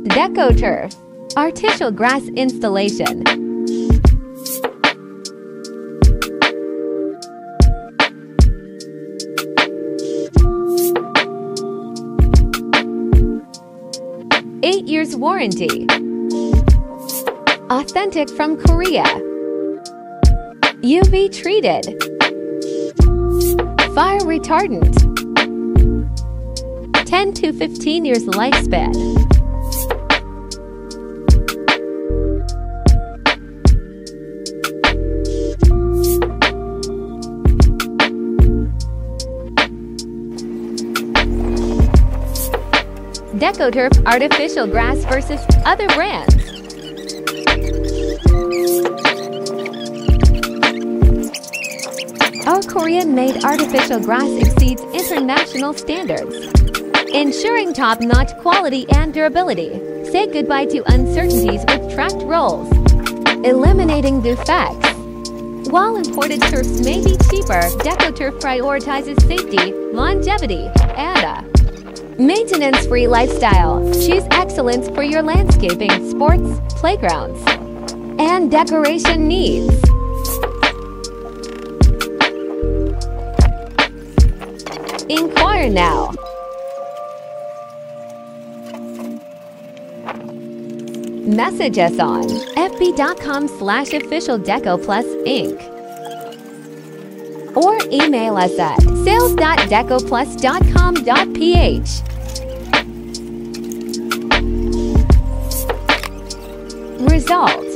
Decoturf, artificial grass installation. Eight-year warranty. Authentic from Korea. UV treated. Fire retardant. 10 to 15 years lifespan. Decoturf artificial grass versus other brands. Our Korean-made artificial grass exceeds international standards, ensuring top-notch quality and durability. Say goodbye to uncertainties with tracked rolls, eliminating defects. While imported turfs may be cheaper, Decoturf prioritizes safety, longevity, and maintenance-free lifestyle. Choose excellence for your landscaping, sports, playgrounds, and decoration needs. Inquire now. Message us on fb.com/officialdecoplusinc or email us at sales.decoplus.com.ph. Result: